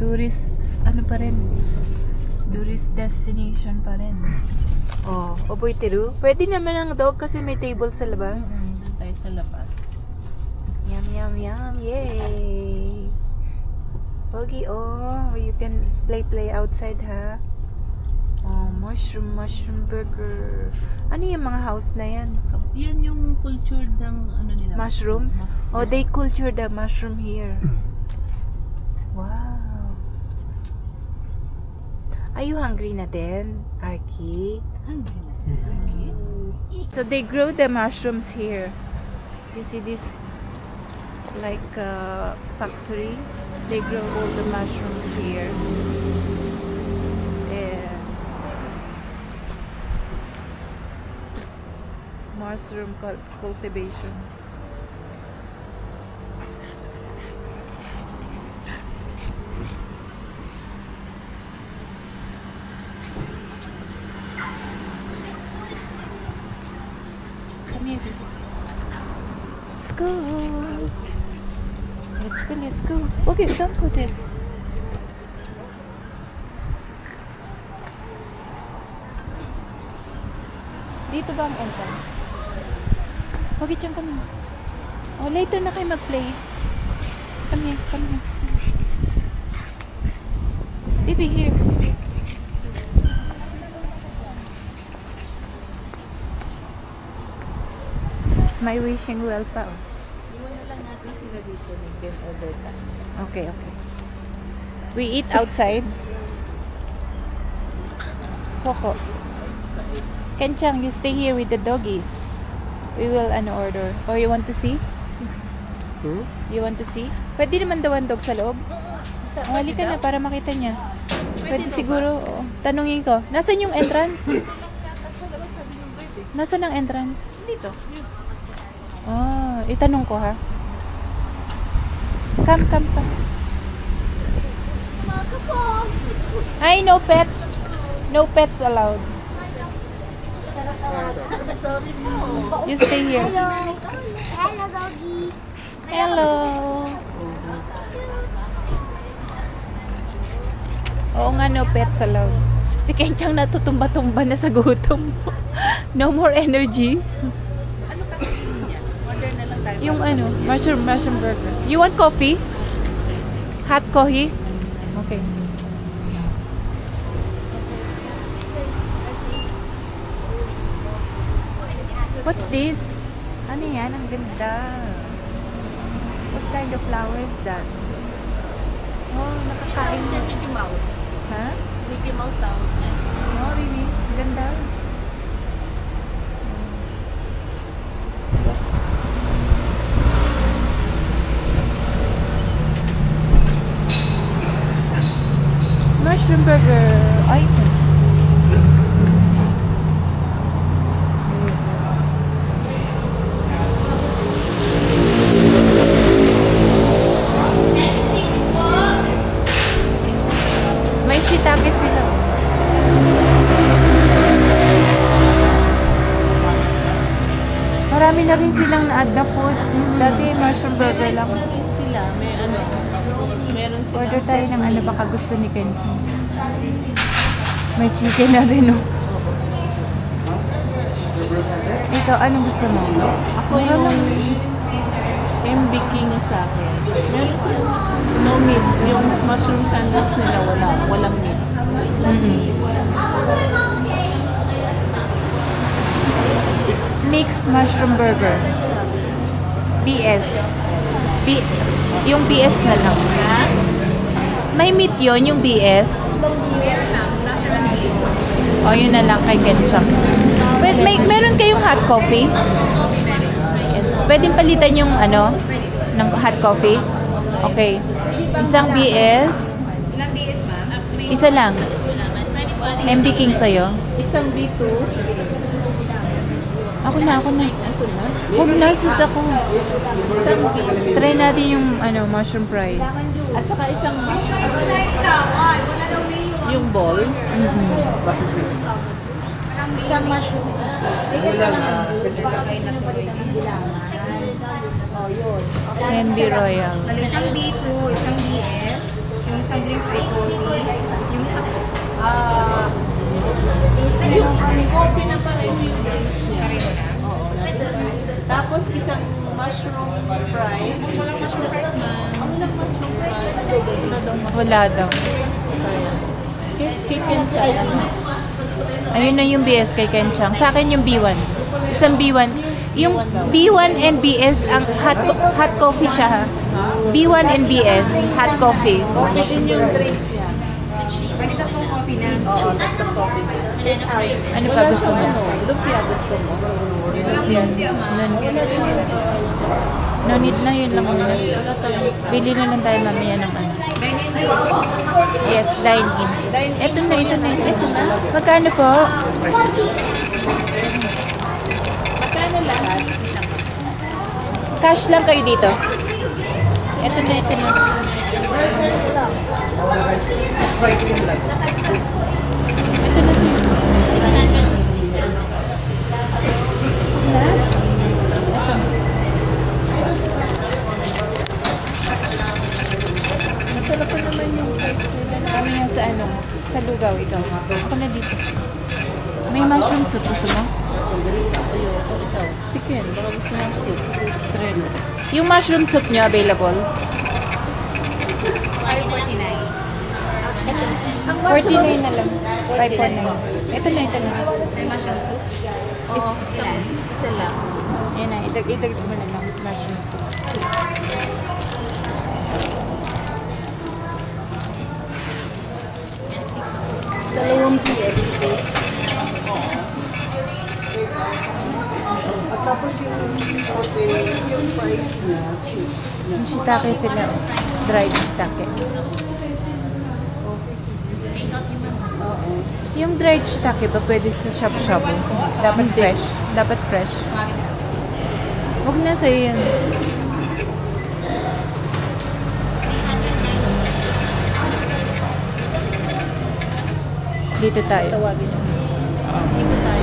tourist, ano pa rin? Tourist destination pa rin. Oh, oboiteru. Pwede naman ang dog kasi may table sa labas. Doon tayo sa labas. Yum, yum, yum. Yay! Pogi, oh. You can play outside, ha? Oh, mushroom burger. Ano yung mga house na yan? Yan yung culture ng ano nila. Mushrooms? Oh, they culture the mushroom here. Wow. Are you hungry na din, Arky? Hungry na sila. So they grow the mushrooms here. You see this like factory? They grow all the mushrooms here. Yeah. Mushroom cultivation. Come here. Let's go. Let's go. Okay, don't go there. Dito ba ang entrance? Okay, dyan kami. Oh, later na kayo mag-play. Come here. Baby, here. May wishing well pa, oh. Iwan na lang natin sila dito. Mag-bend over time. Okay. We eat outside. Coco. Kenchang, you stay here with the doggies. We will order. Or you want to see? You want to see? Pwede naman daw ang dog sa loob. Halika na para makita niya. Pwede siguro. Oo. Tanungin ko. Nasaan yung entrance? Nasaan ang entrance? Dito. Oh, itanong ko, ha? Come. Hi, no pets. No pets allowed. You stay here. Hello, doggy. Hello. Oo nga, no pets allowed. Si Kenchang natutumba-tumba na sa gutom. No more energy. Ano pa niya? Order na lang tayo. Yung mushroom burger. You want coffee? Hot coffee? Okay. What's this? Ano yan? Ang ganda. What kind of flower is that? Oh, nakakain na. Mickey Mouse. Ha? Mickey Mouse tawag niya. Oh, really? Ang ganda. Mushroom burger item. May shiitake sila. Marami na rin silang na-add na food. Dati mushroom burger lang. Sila, may meron sila. Order tayo ng baka gusto ni Kenchang. May chicken na rin, oh. Ito, anong gusto mo? Ako yung MB King sa akin. Meron silang no meat. Yung mushroom sandwich nila walang meat. Mixed mushroom burger. BS. Yung BS na lang. May meat yon yung BS. O, yun na lang kay Kenchang. Meron kayong hot coffee? Yes. Pwedeng palitan yung ng hot coffee? Okay. Isang BS. Ilang DS ba? Isa lang. MB King sa'yo. Isang B2. Ako na. Huwag na, sus ako. Isang B. Try natin yung mushroom fries. At saka isang mushroom. Yung ball. Isang mushroom sisi. May kasama ng boots. Baka gusto nyo palitan ng gulaman. Oh, yun. MB Royal. Isang B2, isang BS, yung isang drinks ay 40. Yung isa po. Yung coffee na pareho yung drinks niya. Oo. Tapos isang mushroom fries. Walang mushroom fries na. Walang mushroom fries. Wala daw mushroom. Wala daw. Sayang. Cake and chai. Ayun na yung BS kay Kenchang. Sa akin yung B1. Isang B1. Yung B1 and BS, ang hot coffee siya ha. B1 and BS, hot coffee. Okay din yung drinks niya. Bali tatlong coffee na. Oo, that's the coffee. Ano pa gusto mo? Lumpia gusto mo? Yan. No need na, yun lang muna. Bili na lang tayo mamaya ng ano. Yes, dine in. Ito na. Magkano po? Magkano lahat? Cash lang kayo dito. Ito na. Ito na sis. 667. Masarap pa naman yung fries nila. Kami nga sa ano, sa lugaw, ikaw. Ako na dito. May mushroom soup, gusto mo? Ayoko, ikaw. Si Ken, baka gusto ng soup. Treno. Yung mushroom soup nyo available? 49 na lang. 549. Ito na. May mushroom soup. Oo, isa lang. Ayan na, itag mo na lang mushroom soup. Dalawang PS. At tapos yung fries niya, Yung shiitake sila, dried shiitake. Yung dried shiitake ba pwede sa shabu-shabu? Dapat fresh. Dapat fresh. Huwag na sa'yo yan. Dito tayo. tawagin mo. Dito tayo.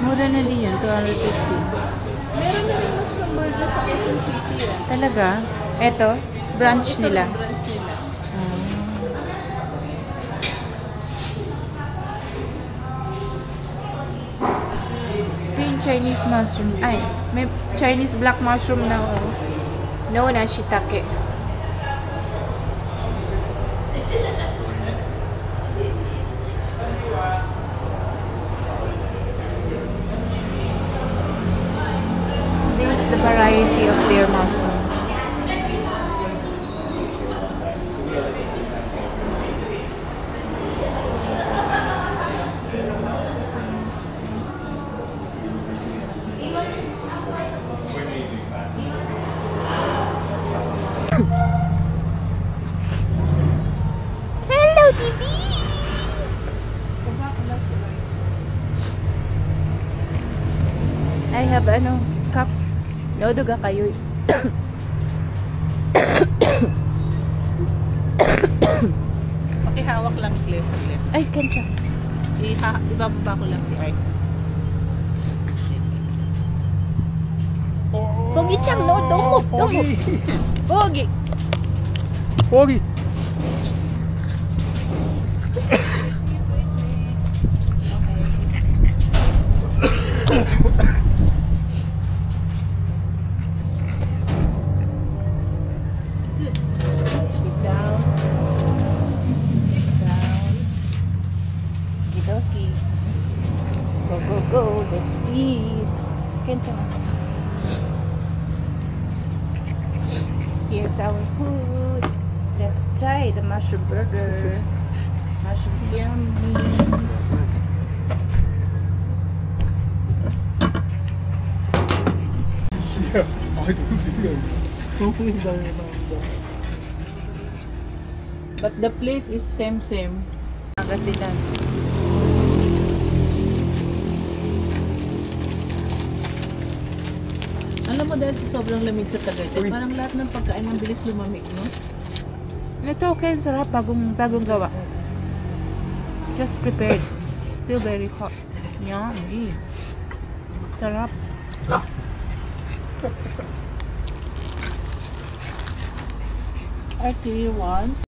Mura na din yun, 250. Meron na rin mushroom burger sa Quezon City. Talaga? Eto, branch nila. Branch nila. Ito yung Chinese mushroom. Ay, may Chinese black mushroom na no na shiitake. This is the variety of their mushroom. Hello, baby! I have cup. Noduga kayo. Pakihawak lang, Claire, saglit. Ay, Kencha. Ibababa ko lang si Art. Pogi-chan, no? Dumok. Pogi. Pogi. Sit down. Kidoki. Go. Let's eat. Kencha. Here's our food. Let's try the mushroom burger. Mushroom soup. Yummy. I don't know. But the place is same. Kasi lang. Alam mo dahil sobrang lamig sa Tagaytay, parang lahat ng pagkain ang bilis lumamig, no? Ito okay, sarap. Bagong gawa. Just prepared. Still very hot. Yummy. Sarap. Okay, one.